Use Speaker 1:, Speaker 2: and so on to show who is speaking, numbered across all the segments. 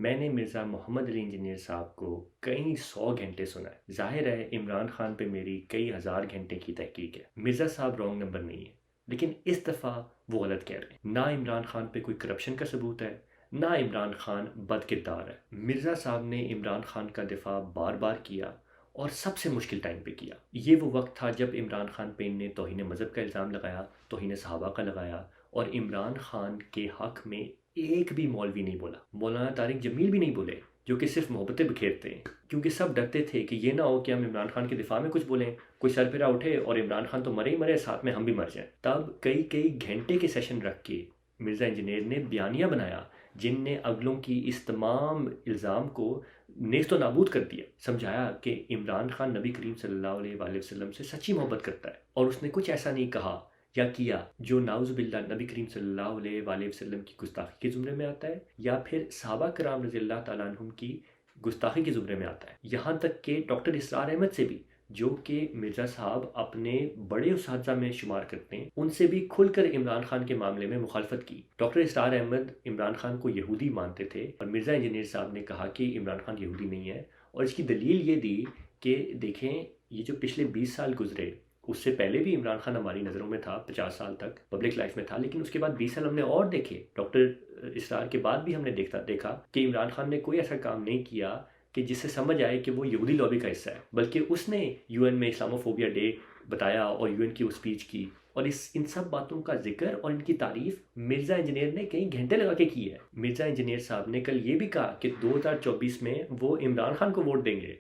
Speaker 1: मैंने मिर्ज़ा मोहम्मद अली इंजीनियर साहब को कई 100 घंटे सुना है। ज़ाहिर है इमरान खान पे मेरी कई हज़ार घंटे की तहकीक है। मिर्ज़ा साहब रॉन्ग नंबर नहीं है, लेकिन इस दफ़ा वो गलत कह रहे हैं। ना इमरान खान पे कोई करप्शन का सबूत है, ना इमरान खान बदकिरदार है। मिर्ज़ा साहब ने इमरान खान का दिफा बार बार किया और सबसे मुश्किल टाइम पे किया। ये वो वक्त था जब इमरान खान पे इनने तौहीन मज़हब का इल्ज़ाम लगाया, तौहीन सहाबा का लगाया, और इमरान खान के हक़ में एक भी मौलवी नहीं बोला। मौलाना तारिक जमील भी नहीं बोले, जो कि सिर्फ मोहब्बतें बिखेरते हैं, क्योंकि सब डरते थे कि ये ना हो कि हम इमरान खान के दिफा में कुछ बोलें, कोई सरफिरा उठे और इमरान खान तो मरे ही मरे, साथ में हम भी मर जाएं। तब कई कई घंटे के सेशन रख के मिर्ज़ा इंजीनियर ने बयानिया बनाया, जिनने अगलों की इस तमाम इल्ज़ाम को नेस्तो नाबूद कर दिया। समझाया कि इमरान खान नबी करीम सल्लल्लाहु अलैहि वसल्लम से सच्ची मोहब्बत करता है और उसने कुछ ऐसा नहीं कहा या किया जो नाउज़ुबिल्लाह नबी करीम सल्लल्लाहु अलैहि वसल्लम की गुस्ताखी के ज़ुमरे में आता है या फिर सहाबा कराम रज़ियल्लाहु तआला अन्हुम की गुस्ताखी के ज़ुमरे में आता है। यहाँ तक कि डॉक्टर इसरार अहमद से भी, जो कि मिर्ज़ा साहब अपने बड़े उस्ताद में शुमार करते हैं, उनसे भी खुलकर इमरान खान के मामले में मुखालफत की। डॉक्टर इसरार अहमद इमरान खान को यहूदी मानते थे और मिर्ज़ा इंजीनियर साहब ने कहा कि इमरान खान यहूदी नहीं है, और इसकी दलील ये दी कि देखें, ये जो पिछले 20 साल गुजरे, उससे पहले भी इमरान खान हमारी नज़रों में था, 50 साल तक पब्लिक लाइफ में था, लेकिन उसके बाद 20 साल हमने और देखे। डॉक्टर इसरार के बाद भी हमने देखा कि इमरान खान ने कोई ऐसा काम नहीं किया कि जिससे समझ आए कि वो यहूदी लॉबी का हिस्सा है, बल्कि उसने यूएन में इस्लामोफोबिया डे बताया और यूएन की वो स्पीच की, और इन सब बातों का जिक्र और इनकी तारीफ मिर्ज़ा इंजीनियर ने कई घंटे लगा के की है। मिर्ज़ा इंजीनियर साहब ने कल ये भी कहा कि 2024 में वो इमरान खान को वोट देंगे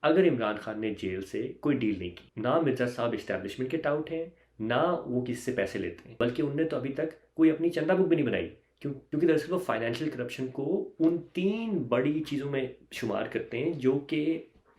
Speaker 1: अगर इमरान खान ने जेल से कोई डील नहीं की। ना मिर्ज़ा साहब इस्टेब्लिशमेंट के टाउट हैं, ना वो किसी से पैसे लेते हैं, बल्कि उनने तो अभी तक कोई अपनी चंदा बुक भी नहीं बनाई, क्योंकि दरअसल वो फाइनेंशियल करप्शन को उन 3 बड़ी चीज़ों में शुमार करते हैं जो कि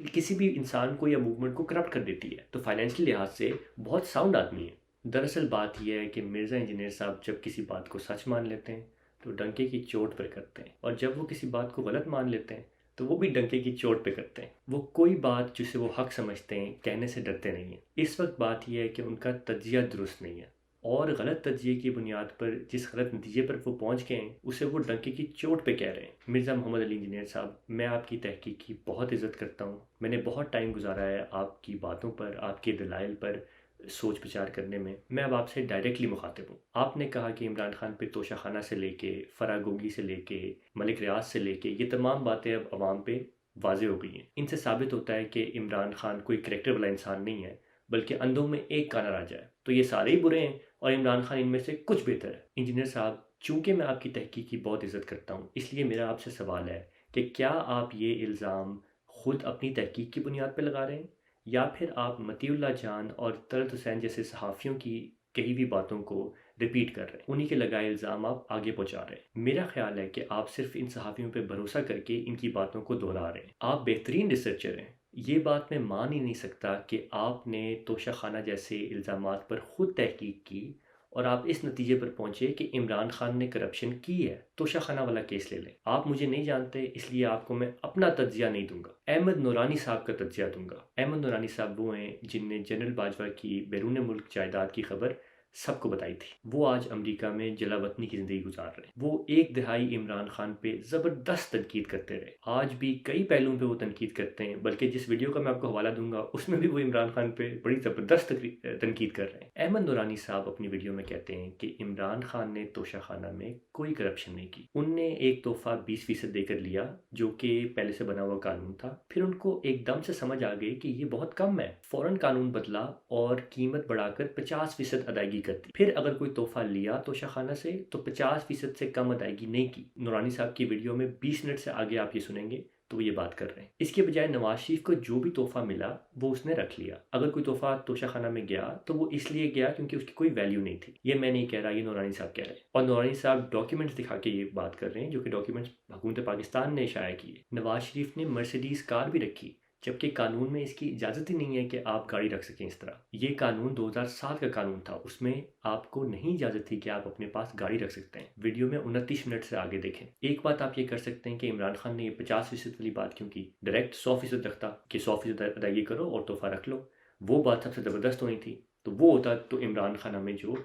Speaker 1: किसी भी इंसान को या मूवमेंट को करप्ट कर देती है। तो फाइनेंशियल लिहाज से बहुत साउंड आदमी है। दरअसल बात यह है कि मिर्ज़ा इंजीनियर साहब जब किसी बात को सच मान लेते हैं तो डंके की चोट पर करते हैं, और जब वो किसी बात को गलत मान लेते हैं तो वो भी डंके की चोट पे करते हैं। वो कोई बात जिसे वो हक समझते हैं कहने से डरते नहीं हैं। इस वक्त बात यह है कि उनका तज्जिया दुरुस्त नहीं है, और गलत तज्जिए की बुनियाद पर जिस गलत नतीजे पर वो पहुंच गए हैं उसे वो डंके की चोट पे कह रहे हैं। मिर्ज़ा मोहम्मद अली इंजीनियर साहब, मैं आपकी तहकीक की बहुत इज़्ज़त करता हूँ। मैंने बहुत टाइम गुजारा है आपकी बातों पर, आपके दलाइल पर सोच विचार करने में। मैं अब आपसे डायरेक्टली मुखातिब हूँ। आपने कहा कि इमरान खान पे तोशाखाना से लेके, फरागोगी से लेके, मलिक रियाज से लेके, ये तमाम बातें अब आवाम पे वाज़े हो गई हैं। इनसे साबित होता है कि इमरान खान कोई करैक्टर वाला इंसान नहीं है, बल्कि अंधों में एक काना राजा है। तो ये सारे ही बुरे हैं और इमरान खान इनमें से कुछ बेहतर है। इंजीनियर साहब, चूंकि मैं आपकी तहकीक की बहुत इज़्ज़त करता हूँ, इसलिए मेरा आपसे सवाल है कि क्या आप ये इल्ज़ाम खुद अपनी तहकीक की बुनियाद पर लगा रहे हैं, या फिर आप मतीउल्लाह जान और तलत हुसैन जैसे सहाफ़ियों की कही भी बातों को रिपीट कर रहे हैं, उन्हीं के लगाए इल्ज़ाम आप आगे पहुंचा रहे हैं। मेरा ख्याल है कि आप सिर्फ इन सहाफ़ियों पर भरोसा करके इनकी बातों को दोहरा रहे हैं। आप बेहतरीन रिसर्चर हैं, ये बात मैं मान ही नहीं सकता कि आपने तोशाखाना जैसे इल्ज़ामात पर ख़ुद तहकीक की और आप इस नतीजे पर पहुंचे कि इमरान खान ने करप्शन की है। तोशाखाना वाला केस ले लें। आप मुझे नहीं जानते, इसलिए आपको मैं अपना तज्जिया नहीं दूंगा, अहमद नूरानी साहब का तज्जिया दूंगा। अहमद नूरानी साहब वो हैं जिनने जनरल बाजवा की बैरून मुल्क जायदाद की खबर सबको बताई थी। वो आज अमेरिका में जलावतनी की ज़िंदगी गुजार रहे हैं। वो एक दिहाई इमरान खान पे ज़बरदस्त तनकीद करते रहे, आज भी कई पहलुओं पे वो तनकीद करते हैं, बल्कि जिस वीडियो का मैं आपको हवाला दूंगा उसमें भी वो इमरान खान पे बड़ी ज़बरदस्त तनकीद कर रहे हैं। अहमद नूरानी साहब अपनी वीडियो में कहते हैं कि इमरान खान ने तोशाखाना में कोई करप्शन नहीं की। उनने एक तोहफा 20% देकर लिया, जो कि पहले से बना हुआ कानून था। फिर उनको एकदम से समझ आ गई कि ये बहुत कम है, फ़ौरन कानून बदला और कीमत बढ़ाकर 50% अदायगी कर दी। फिर अगर कोई तोहफा लिया तोशाखाना से तो 50% से कम अदायगी नहीं की। नूरानी साहब की वीडियो में 20 मिनट से आगे आप ये सुनेंगे तो वो ये बात कर रहे हैं। इसके बजाय नवाज शरीफ को जो भी तोहफा मिला वो उसने रख लिया। अगर कोई तोहफा तोशाखाना में गया तो वो इसलिए गया क्योंकि उसकी कोई वैल्यू नहीं थी। ये मैं नहीं कह रहा, ये नूरानी साहब कह रहे हैं, और नूरानी साहब डॉक्यूमेंट्स दिखा के ये बात कर रहे हैं, जो कि डॉक्यूमेंट्स हुकूमत पाकिस्तान ने शाया किए। नवाज शरीफ ने मर्सिडीज़ कार भी रखी, जबकि कानून में इसकी इजाज़त ही नहीं है कि आप गाड़ी रख सकें इस तरह। ये कानून 2007 का कानून था, उसमें आपको नहीं इजाज़त थी कि आप अपने पास गाड़ी रख सकते हैं। वीडियो में 29 मिनट से आगे देखें। एक बात आप ये कर सकते हैं कि इमरान खान ने ये 50% वाली बात क्यों की, डायरेक्ट 100% रखता कि 100% अदायगी करो और तोहफा रख लो। वो बात सबसे ज़बरदस्त होनी थी। तो वो होता तो इमरान खान हमें जो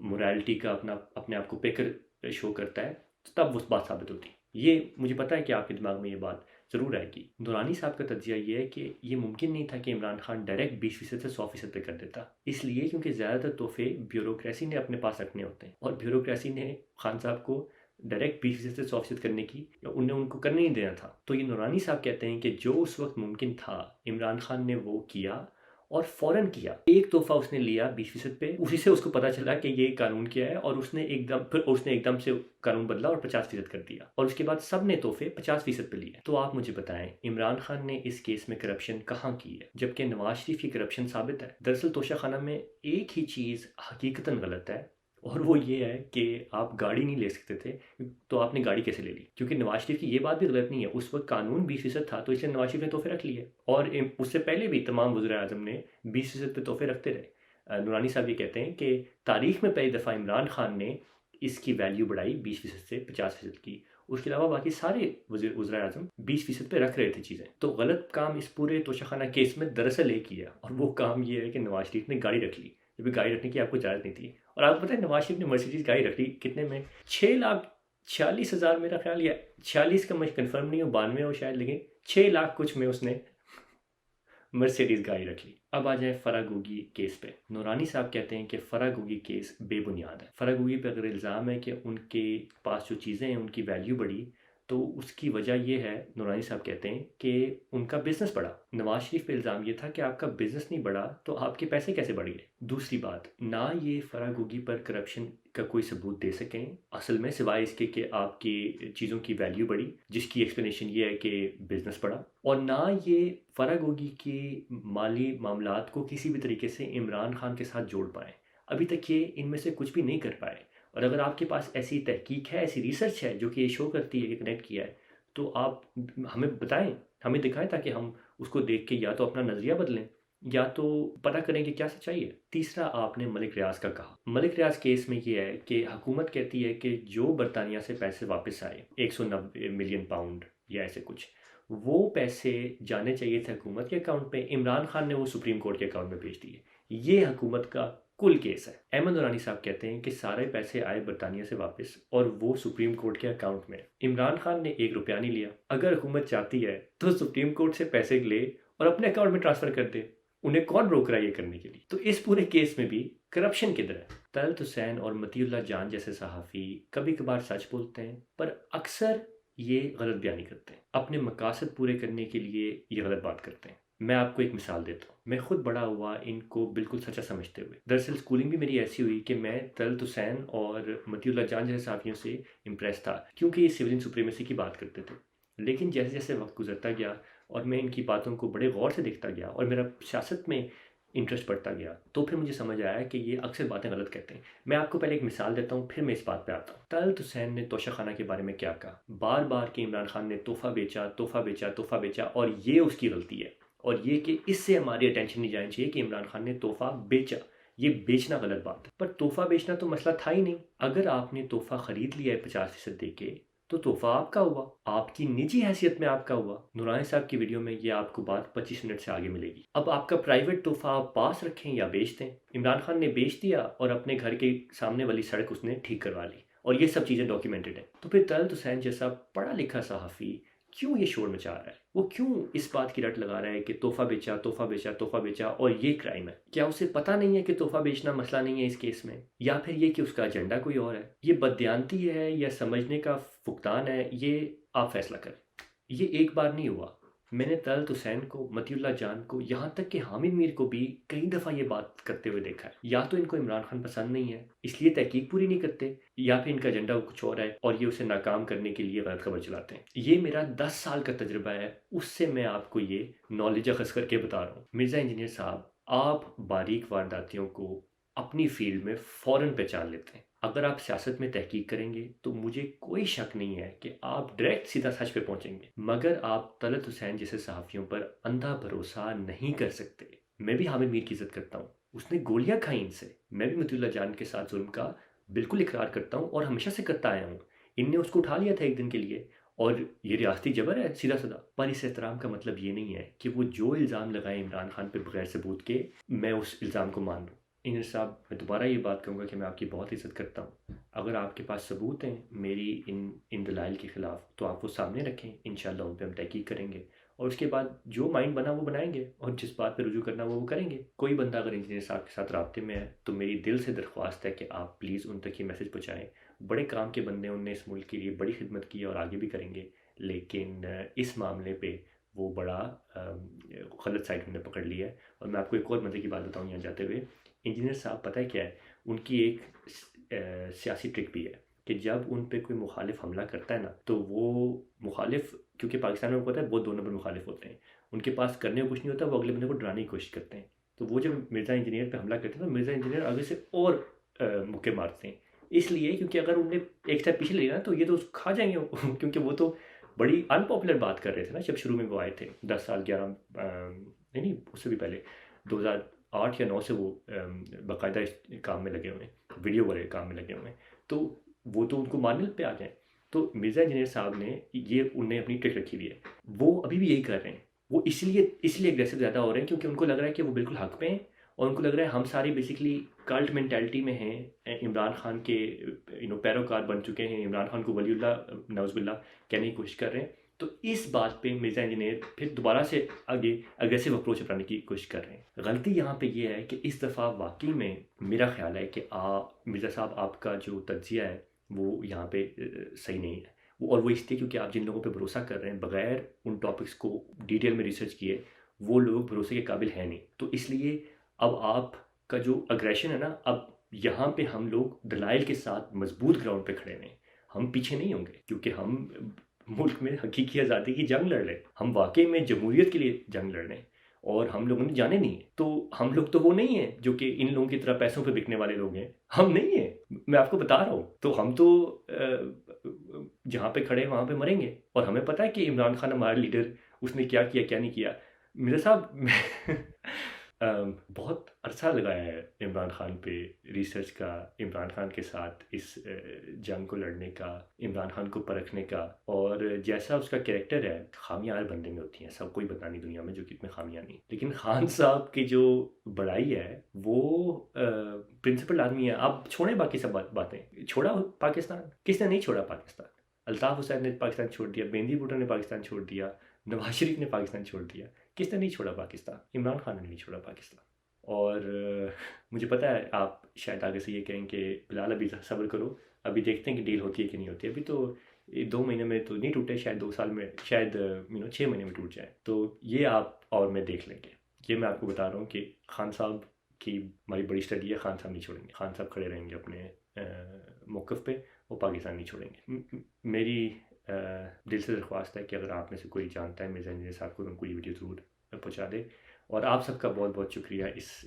Speaker 1: मोरालिटी का अपने आप को पेकर शो करता है, तब वो बात साबित होती। ये मुझे पता है कि आपके दिमाग में ये बात ज़रूर आएगी। दुरानी साहब का तज्जिया ये है कि ये मुमकिन नहीं था कि इमरान खान डायरेक्ट 20% से 100% पे कर देता, इसलिए क्योंकि ज़्यादातर तोहफे ब्यूरोक्रेसी ने अपने पास रखने होते हैं और ब्यूरोक्रेसी ने खान साहब को डायरेक्ट 20% से 100% करने की या उन्हें उनको करने ही देना था। तो ये नूरानी साहब कहते हैं कि जो उस वक्त मुमकिन था इमरान खान ने वो किया और फौरन किया। एक तोहफा उसने लिया 20% पे, उसी से उसको पता चला कि ये कानून क्या है और उसने एकदम से कानून बदला और 50% कर दिया और उसके बाद सब ने तोहफे 50% पे लिए। तो आप मुझे बताएं इमरान खान ने इस केस में करप्शन कहाँ की है, जबकि नवाज शरीफ की करप्शन साबित है। दरअसल तोशाखाना में एक ही चीज़ हकीकतन गलत है और वो ये है कि आप गाड़ी नहीं ले सकते थे, तो आपने गाड़ी कैसे ले ली? क्योंकि नवाज शरीफ की ये बात भी गलत नहीं है, उस वक्त कानून 20% था तो इसलिए नवाज शरीफ ने तोहफे रख लिए और उससे पहले भी तमाम वज़ीर आज़म ने 20% पे तोहफे रखते रहे। नूरानी साहब ये कहते हैं कि तारीख में पहली दफ़ा इमरान खान ने इसकी वैल्यू बढ़ाई 20% से 50% की। उसके अलावा बाकी सारे वज़ीर आज़म 20% पे रख रहे थे चीज़ें। तो गलत काम इस पूरे तोशाखाना केस में दरअसल एक ही है और वो काम ये है कि नवाज शरीफ ने गाड़ी रख ली, जबकि गाड़ी रखने की आपको इजाज़त नहीं थी। और आपको पता है नवाज शरीफ ने मर्सिडीज गाड़ी रख ली कितने में? 6,46,000 मेरा ख्याल, या 46 का मैं कंफर्म नहीं हूँ, 92 हो शायद, लेकिन 6 लाख कुछ में उसने मर्सिडीज गाड़ी रख ली। अब आ जाए फरागोगी केस पे। नूरानी साहब कहते हैं कि फरागोगी केस बेबुनियाद है। फरागोगी पे अगर इल्ज़ाम है कि उनके पास जो चीज़ें हैं उनकी वैल्यू बढ़ी, तो उसकी वजह यह है, नूरानी साहब कहते हैं कि उनका बिजनेस बढ़ा। नवाज शरीफ पे इल्ज़ाम ये था कि आपका बिजनेस नहीं बढ़ा तो आपके पैसे कैसे बढ़ गए। दूसरी बात, ना ये फरागोगी पर करप्शन का कोई सबूत दे सकें असल में, सिवाय इसके कि आपकी चीज़ों की वैल्यू बढ़ी, जिसकी एक्सप्लेनेशन ये है कि बिजनेस बढ़ा, और ना ये फरागोगी की माली मामलात को किसी भी तरीके से इमरान खान के साथ जोड़ पाए। अभी तक ये इनमें से कुछ भी नहीं कर पाए। और अगर आपके पास ऐसी तहकीक है, ऐसी रिसर्च है जो कि ये शो करती है कि कनेक्ट किया है, तो आप हमें बताएं, हमें दिखाएं, ताकि हम उसको देख के या तो अपना नज़रिया बदलें या तो पता करें कि क्या सच्चाई है। तीसरा, आपने मलिक रियाज का कहा। मलिक रियाज केस में ये है कि हुकूमत कहती है कि जो बरतानिया से पैसे वापस आए 190 मिलियन पाउंड या ऐसे कुछ, वो पैसे जाने चाहिए थे हुकूमत के अकाउंट पे, इमरान खान ने वो सुप्रीम कोर्ट के अकाउंट में भेज दिए। ये हुकूमत का कुल केस है। अहमद नूरानी साहब कहते हैं कि सारे पैसे आए बरतानिया से वापस और वो सुप्रीम कोर्ट के अकाउंट में। इमरान खान ने 1 रुपया नहीं लिया। अगर हुकूमत चाहती है तो सुप्रीम कोर्ट से पैसे ले और अपने अकाउंट में ट्रांसफर कर दे, उन्हें कौन रोक रहा है ये करने के लिए। तो इस पूरे केस में भी करप्शन किधर है? तलत हुसैन और मतीउल्लाह जान जैसे सहाफ़ी कभी कभार सच बोलते हैं, पर अक्सर ये गलत बयानी करते हैं, अपने मकासद पूरे करने के लिए ये गलत बात करते हैं। मैं आपको एक मिसाल देता हूँ। मैं खुद बड़ा हुआ इनको बिल्कुल सच्चा समझते हुए। दरअसल स्कूलिंग भी मेरी ऐसी हुई कि मैं तलत हुसैन और मतीउल्लाह जान जैसे साफियों से इम्प्रेस था, क्योंकि ये सिविलियन सुप्रीमेसी की बात करते थे। लेकिन जैसे जैसे वक्त गुजरता गया और मैं इनकी बातों को बड़े गौर से देखता गया और मेरा सियासत में इंटरेस्ट बढ़ता गया, तो फिर मुझे समझ आया कि ये अक्सर बातें गलत कहते हैं। मैं आपको पहले एक मिसाल देता हूँ, फिर मैं इस बात पे आता हूँ। तलत हुसैन ने तोशाखाना के बारे में क्या कहा? बार बार कि इमरान खान ने तोहफा बेचा, तोहफा बेचा, तोहफा बेचा, और ये उसकी गलती है, और ये कि इससे हमारी अटेंशन नहीं जानी चाहिए कि इमरान खान ने तोहफा बेचा। ये बेचना गलत बात है, पर तोहफा बेचना तो मसला था ही नहीं। अगर आपने तोहफा खरीद लिया है 50% दे के, तो तोहफा आपका हुआ, आपकी निजी हैसियत में आपका हुआ। नूरानी साहब की वीडियो में ये आपको बात 25 मिनट से आगे मिलेगी। अब आपका प्राइवेट तोहफा आप पास रखें या बेच दें। इमरान खान ने बेच दिया और अपने घर के सामने वाली सड़क उसने ठीक करवा ली, और ये सब चीज़ें डॉक्यूमेंटेड है। तो फिर तलत हुसैन जैसा पढ़ा लिखा सहाफ़ी क्यों ये शोर मचा रहा है? वो क्यों इस बात की रट लगा रहा है कि तोहफा बेचा, तोहफा बेचा, तोहफा बेचा और ये क्राइम है? क्या उसे पता नहीं है कि तोहफा बेचना मसला नहीं है इस केस में, या फिर ये कि उसका एजेंडा कोई और है? ये बददियानती है या समझने का फुकदान है, ये आप फैसला करें। ये एक बार नहीं हुआ। मैंने तलत हुसैन को, मतीउल्लाह जान को, यहाँ तक कि हामिद मीर को भी कई दफ़ा ये बात करते हुए देखा है। या तो इनको इमरान खान पसंद नहीं है इसलिए तहकीक पूरी नहीं करते, या फिर इनका एजेंडा कुछ और है और ये उसे नाकाम करने के लिए गलत खबर चलाते हैं। ये मेरा 10 साल का तजुर्बा है, उससे मैं आपको ये नॉलेज अखज़ करके बता रहा हूँ। मिर्ज़ा इंजीनियर साहब, आप बारीक वारदातियों को अपनी फील्ड में फ़ौरन पहचान लेते हैं। अगर आप सियासत में तहकीक करेंगे तो मुझे कोई शक नहीं है कि आप डायरेक्ट सीधा सच पे पहुंचेंगे, मगर आप तलत हुसैन जैसे सहाफ़ियों पर अंधा भरोसा नहीं कर सकते। मैं भी हामिद मीर की इज्जत करता हूँ, उसने गोलियां खाई इनसे। मैं भी मतीउल्लाह जान के साथ जुल्म का बिल्कुल इकरार करता हूँ और हमेशा से करता आया हूँ। इनने उसको उठा लिया था एक दिन के लिए, और ये रियासती जबर है सीधा साधा। पर इस एहतराम का मतलब ये नहीं है कि वो जो इल्ज़ाम लगाए इमरान खान पे बगैर सबूत के, मैं उस इल्ज़ाम को मान लूँ। इंजीनियर साहब, मैं दोबारा ये बात कहूँगा कि मैं आपकी बहुत इज़्ज़त करता हूँ। अगर आपके पास सबूत हैं मेरी इन दलाइल के ख़िलाफ़, तो आप वो सामने रखें, इंशाअल्लाह उन पे हम तहकीक करेंगे और उसके बाद जो माइंड बना वो बनाएँगे और जिस बात पे रुजू करना वो करेंगे। कोई बंदा अगर इंजीनियर साहब के साथ राब्ते में है, तो मेरी दिल से दरख्वास्त है कि आप प्लीज़ उन तक ये मैसेज पहुँचाएँ। बड़े काम के बंदे हैं, उन्होंने इस मुल्क के लिए बड़ी खिदमत की है और आगे भी करेंगे, लेकिन इस मामले पे वो बड़ा गलत साइड उन्होंने पकड़ लिया है। और मैं आपको एक और मज़े की बात बताऊँ यहाँ जाते हुए, इंजीनियर साहब पता है क्या है, उनकी एक सियासी ट्रिक भी है कि जब उन पे कोई मुखालिफ हमला करता है ना, तो वो मुखालिफ, क्योंकि पाकिस्तान में पता है बहुत 2 नंबर मुखालिफ होते हैं, उनके पास करने को कुछ नहीं होता, वो अगले बंदे को डराने की कोशिश करते हैं। तो वो जब मिर्ज़ा इंजीनियर पे हमला करते हैं तो मिर्ज़ा इंजीनियर आगे से और मुक्के मारते हैं, इसलिए क्योंकि अगर उनने एक स्टेप पीछे ले लिया ना तो ये तो खा जाएंगे क्योंकि वो तो बड़ी अनपॉपुलर बात कर रहे थे ना जब शुरू में वो आए थे 10 साल 11 नहीं नहीं उससे भी पहले 2008 या 9 से वो बाकायदा इस काम में लगे हुए हैं, वीडियो वाले काम में लगे हुए हैं, तो वो तो उनको मारने पे आ जाए। तो मिर्ज़ा इंजीनियर साहब ने ये उनने अपनी ट्रिक रखी हुई है, वो अभी भी यही कर रहे हैं। वो इसलिए एग्रेसिव ज़्यादा हो रहे हैं क्योंकि उनको लग रहा है कि वो बिल्कुल हक पे हैं और उनको लग रहा है हम सारी बेसिकली कल्ट मेंटालिटी में हैं, इमरान खान के पैरोकार बन चुके हैं, इमरान खान को वलीउल्लाह नौज़ुबिल्लाह कहने की कोशिश कर रहे हैं। तो इस बात पे मिर्ज़ा इंजीनियर फिर दोबारा से आगे अग्रेसिव अप्रोच अपनाने की कोशिश कर रहे हैं। गलती यहाँ पे ये है कि इस दफ़ा वाकई में मेरा ख्याल है कि मिर्ज़ा साहब आपका जो तज्ज़िया है वो यहाँ पे सही नहीं है। और वो इसलिए क्योंकि आप जिन लोगों पे भरोसा कर रहे हैं बग़ैर उन टॉपिक्स को डिटेल में रिसर्च किए, वो लोग भरोसे के काबिल हैं नहीं। तो इसलिए अब आपका जो अग्रेशन है ना, अब यहाँ पे हम लोग दलाइल के साथ मजबूत ग्राउंड पे खड़े हैं, हम पीछे नहीं होंगे क्योंकि हम मुल्क में हकीकी आज़ादी की जंग लड़ रहे हैं, हम वाकई में जमहूरियत के लिए जंग लड़ रहे हैं और हम लोगों ने जाने नहीं है। तो हम लोग तो वो नहीं है जो कि इन लोगों की तरह पैसों पे बिकने वाले लोग हैं, हम नहीं है, मैं आपको बता रहा हूँ। तो हम तो जहाँ पे खड़े हैं वहाँ पे मरेंगे और हमें पता है कि इमरान खान हमारा लीडर, उसने क्या किया क्या नहीं किया। मेरे साहब बहुत अरसा लगाया है इमरान खान पे रिसर्च का, इमरान खान के साथ इस जंग को लड़ने का, इमरान खान को परखने का, और जैसा उसका कैरेक्टर है, खामियां हर बंदे में होती हैं, सब कोई बता नहीं दुनिया में जो कि इसमें खामियां नहीं, लेकिन खान साहब की जो बड़ाई है वो प्रिंसिपल आदमी है। आप छोड़े बाकी सब बातें, छोड़ा पाकिस्तान, किसने नहीं छोड़ा पाकिस्तान? अल्ताफ़ हुसैन ने पाकिस्तान छोड़ दिया, बेनज़ीर भुट्टो ने पाकिस्तान छोड़ दिया, नवाज शरीफ ने पाकिस्तान छोड़ दिया, किसने नहीं छोड़ा पाकिस्तान? इमरान खान ने नहीं छोड़ा पाकिस्तान। और मुझे पता है आप शायद आगे से ये कहें कि बिलाल अभी सब्र करो, अभी देखते हैं कि डील होती है कि नहीं होती। अभी तो 2 महीने में तो नहीं टूटे, शायद 2 साल में, शायद 6 महीने में टूट जाए। तो ये आप और मैं देख लेंगे। ये मैं आपको बता रहा हूँ कि खान साहब की हमारी बड़ी स्टडी है, खान साहब नहीं छोड़ेंगे, खान साहब खड़े रहेंगे अपने मौक़िफ़ पे, वो पाकिस्तान नहीं छोड़ेंगे। मेरी दिल से दरख्वास्त है कि अगर आप में से कोई जानता है मिर्ज़ा इंजीनियर साहब को, तो उनको ये वीडियो ज़रूर पहुँचा दे। और आप सबका बहुत बहुत शुक्रिया इस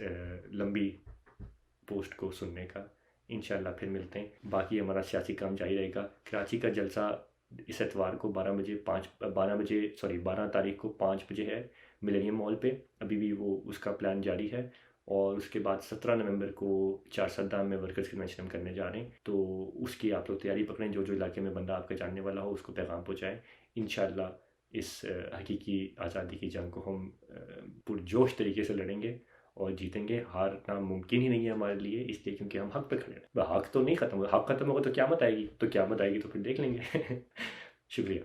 Speaker 1: लंबी पोस्ट को सुनने का। इंशाल्लाह फिर मिलते हैं, बाकी हमारा सियासी काम जारी रहेगा। कराची का जलसा इस एतवार को 12 तारीख को 5 बजे है मिलेनियम मॉल पे, अभी भी वो उसका प्लान जारी है। और उसके बाद 17 नवंबर को चार सद्दाम में वर्कर्स कन्वेंशन हम करने जा रहे हैं, तो उसकी आप लोग तैयारी पकड़ें। जो जो इलाके में बंदा आपका जानने वाला हो उसको पैगाम पहुँचाएँ। इंशाल्लाह इस हकीकी आज़ादी की जंग को हम पुरजोश तरीके से लड़ेंगे और जीतेंगे। हारना मुमकिन ही नहीं है हमारे लिए, इसलिए क्योंकि हम हक पे खड़े हैं। हक तो नहीं ख़त्म होगा, हक ख़त्म होगा तो क़यामत आएगी, तो क़यामत आएगी तो फिर देख लेंगे। शुक्रिया।